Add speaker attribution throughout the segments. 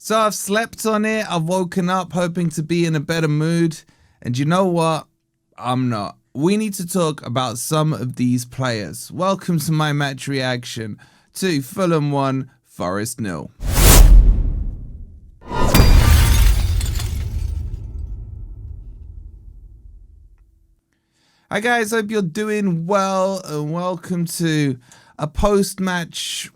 Speaker 1: So I've slept on it. I've woken up hoping to be in a better mood. And you know what? I'm not. We need to talk about some of these players. Welcome to my match reaction to Fulham 1, Forest 0. Hi guys, hope you're doing well and welcome to a post-match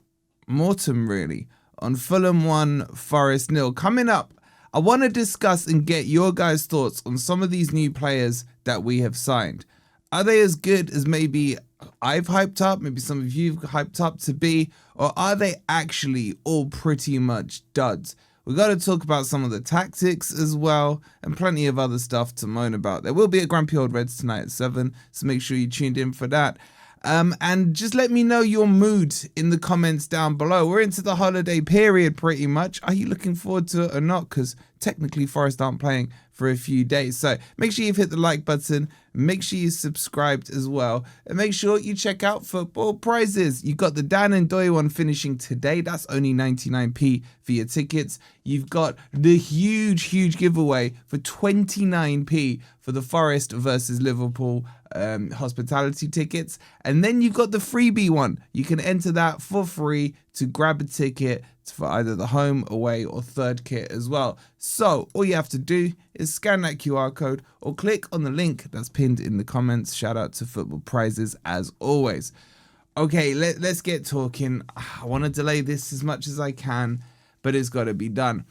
Speaker 1: mortem really on Fulham 1, Forest 0. Coming up, I want to discuss and get your guys' thoughts on some of these new players that we have signed. Are they as good as maybe I've hyped up, maybe some of you've hyped up to be, or are they actually all pretty much duds? We've got to talk about some of the tactics as well and plenty of other stuff to moan about. There will be a Grumpy Old Reds tonight at 7, so make sure you tuned in for that. And just let me know your mood in the comments down below. We're into the holiday period pretty much. Are you looking forward to it or not? Because technically Forest aren't playing for a few days. So make sure you've hit the like button. Make sure you subscribed as well. And make sure you check out football prizes. You got the Dan and Doy one finishing today. That's only 99p for your tickets. You've got the huge giveaway for 29p for the Forest versus Liverpool hospitality tickets. And then you've got the freebie one. You can enter that for free to grab a ticket for either the home, away or third kit as well. So all you have to do is scan that QR code or click on the link that's pinned in the comments. Shout out to football prizes as always. Okay, let's get talking. I want to delay this as much as I can, but it's got to be done.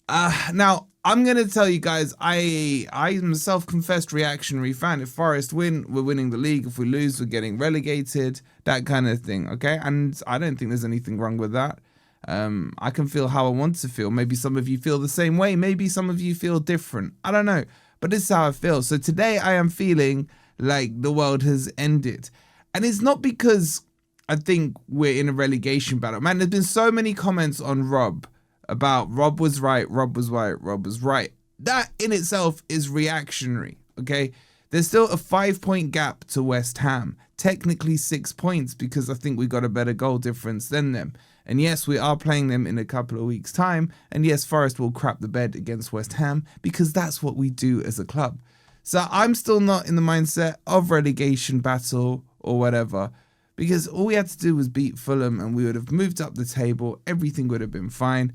Speaker 1: Now, I'm going to tell you guys, I'm a self-confessed reactionary fan. If Forest win, we're winning the league. If we lose, we're getting relegated, that kind of thing, okay? And I don't think there's anything wrong with that. I can feel how I want to feel. Maybe some of you feel the same way. Maybe some of you feel different. I don't know. But this is how I feel. So today I am feeling like the world has ended. And it's not because I think we're in a relegation battle. Man, there's been so many comments on Rob about Rob was right, Rob was right, Rob was right. That in itself is reactionary, okay? There's still a 5-point gap to West Ham. Technically 6 points because I think we got a better goal difference than them. And yes, we are playing them in a couple of weeks' time. And yes, Forest will crap the bed against West Ham because that's what we do as a club. So I'm still not in the mindset of relegation battle or whatever, because all we had to do was beat Fulham and we would have moved up the table. Everything would have been fine.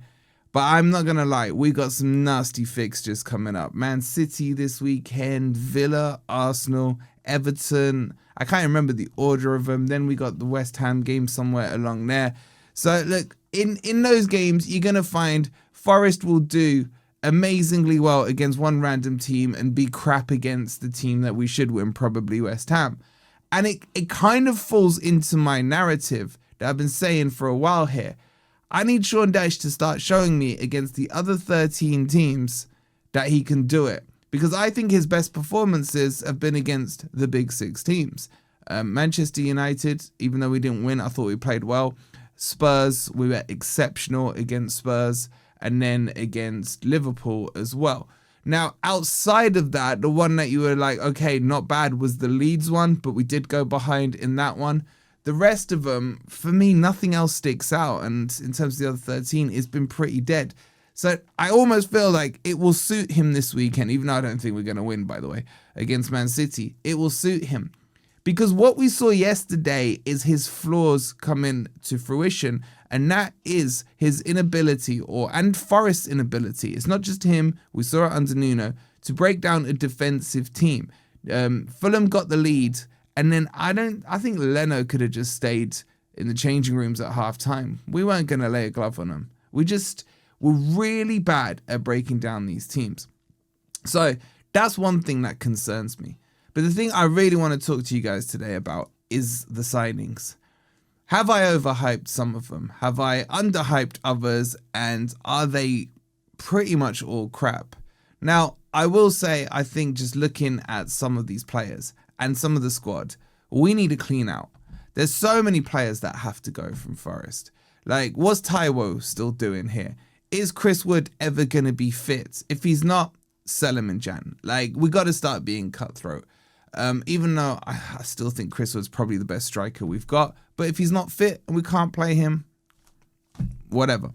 Speaker 1: But I'm not going to lie, we got some nasty fixtures coming up. Man City this weekend, Villa, Arsenal, Everton. I can't remember the order of them. Then we got the West Ham game somewhere along there. So look, in those games, you're going to find Forest will do amazingly well against one random team and be crap against the team that we should win, probably West Ham. And it kind of falls into my narrative that I've been saying for a while here. I need Sean Dyche to start showing me against the other 13 teams that he can do it. Because I think his best performances have been against the big 6 teams. Manchester United, even though we didn't win, I thought we played well. Spurs, we were exceptional against Spurs. And then against Liverpool as well. Now, outside of that, the one that you were like, okay, not bad was the Leeds one. But we did go behind in that one. The rest of them, for me, nothing else sticks out. And in terms of the other 13, it's been pretty dead. So I almost feel like it will suit him this weekend, even though I don't think we're going to win, by the way, against Man City. It will suit him. Because what we saw yesterday is his flaws coming to fruition. And that is his inability, and Forest's inability. It's not just him. We saw it under Nuno, to break down a defensive team. Fulham got the lead. And then I think Leno could have just stayed in the changing rooms at half time. We weren't going to lay a glove on him. We just were really bad at breaking down these teams. So that's one thing that concerns me. But the thing I really want to talk to you guys today about is the signings. Have I overhyped some of them? Have I underhyped others? And are they pretty much all crap? Now, I will say, I think just looking at some of these players and some of the squad, we need to clean out. There's so many players that have to go from Forest. Like, what's Taiwo still doing here? Is Chris Wood ever going to be fit? If he's not, sell him in Jan. Like, we got to start being cutthroat. Even though I still think Chris Wood's probably the best striker we've got. But if he's not fit and we can't play him, whatever.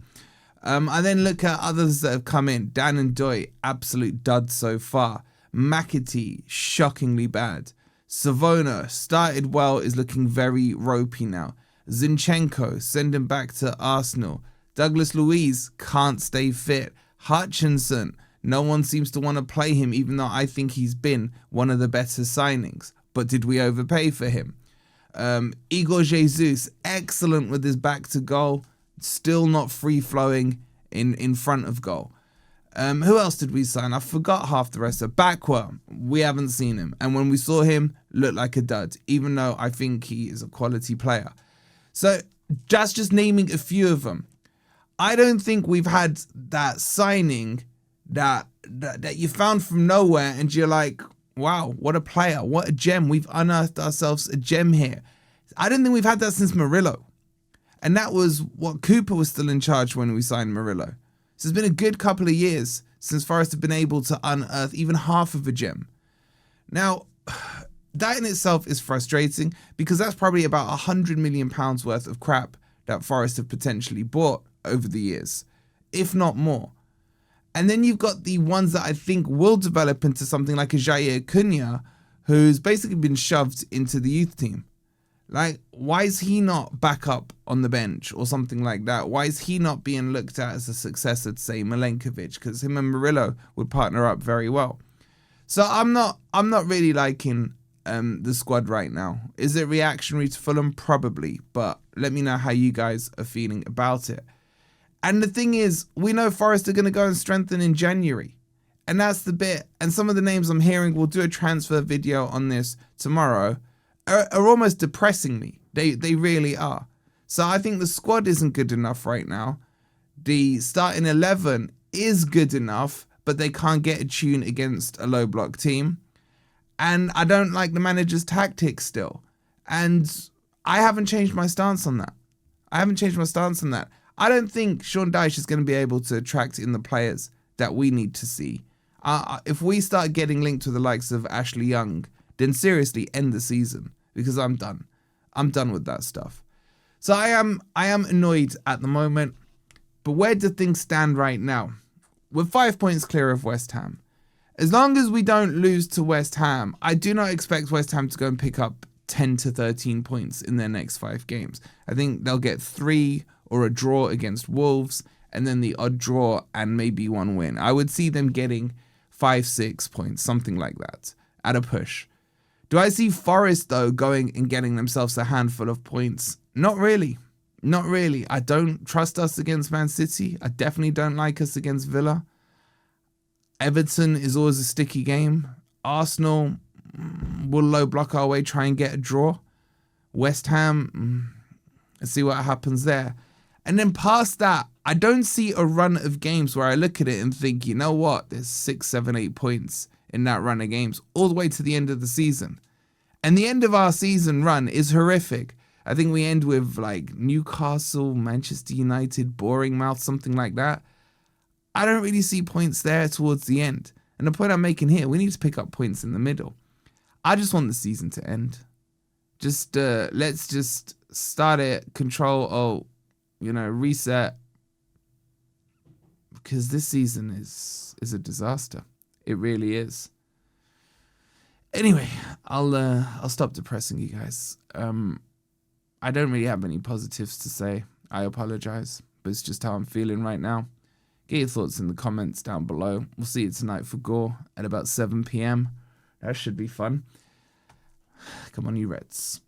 Speaker 1: I then look at others that have come in. Dan and Doy, absolute duds so far. McAtee, shockingly bad. Savona started well, is looking very ropey now. Zinchenko, send him back to Arsenal. Douglas Luiz can't stay fit. Hutchinson, no one seems to want to play him, even though I think he's been one of the better signings. But did we overpay for him? Igor Jesus, excellent with his back to goal. Still not free-flowing in front of goal. Who else did we sign? I forgot half the rest. Backwell, we haven't seen him. And when we saw him, looked like a dud, even though I think he is a quality player. So just naming a few of them. I don't think we've had that signing that you found from nowhere and you're like, wow, what a player, what a gem. We've unearthed ourselves a gem here. I don't think we've had that since Murillo. And that was what Cooper was still in charge when we signed Murillo. So it's been a good couple of years since Forest have been able to unearth even half of a gem. Now, that in itself is frustrating because that's probably about £100 million worth of crap that Forest have potentially bought over the years, if not more. And then you've got the ones that I think will develop into something like a Jair Cunha, who's basically been shoved into the youth team. Like, why is he not back up on the bench or something like that? Why is he not being looked at as a successor to, say, Milenkovic? Because him and Murillo would partner up very well. So I'm not really liking the squad right now. Is it reactionary to Fulham? Probably. But let me know how you guys are feeling about it. And the thing is, we know Forest are going to go and strengthen in January. And that's the bit. And some of the names I'm hearing, we'll do a transfer video on this tomorrow, are almost depressing me. They really are. So I think the squad isn't good enough right now. The starting 11 is good enough, but they can't get a tune against a low block team. And I don't like the manager's tactics still. And I haven't changed my stance on that. I don't think Sean Dyche is going to be able to attract in the players that we need to see. If we start getting linked to the likes of Ashley Young, then seriously end the season, because I'm done. I'm done with that stuff. So I am annoyed at the moment. But where do things stand right now? We're 5 points clear of West Ham. As long as we don't lose to West Ham, I do not expect West Ham to go and pick up 10 to 13 points in their next 5 games. I think they'll get 3 or a draw against Wolves, and then the odd draw and maybe 1 win. I would see them getting 5-6 points, something like that, at a push. Do I see Forest, though, going and getting themselves a handful of points? Not really. I don't trust us against Man City. I definitely don't like us against Villa. Everton is always a sticky game. Arsenal will low block our way, try and get a draw. West Ham, let's see what happens there. And then past that, I don't see a run of games where I look at it and think, you know what, there's 6, 7, 8 points in that run of games all the way to the end of the season. And the end of our season run is horrific. I think we end with like Newcastle, Manchester United, boring mouth, something like that. I don't really see points there towards the end. And the point I'm making here, we need to pick up points in the middle. I just want the season to end. Let's just start it, control, reset. Because this season is a disaster. It really is. Anyway, I'll stop depressing you guys. I don't really have any positives to say. I apologize, but it's just how I'm feeling right now. Get your thoughts in the comments down below. We'll see you tonight for Gore at about 7 p.m. That should be fun. Come on, you Reds.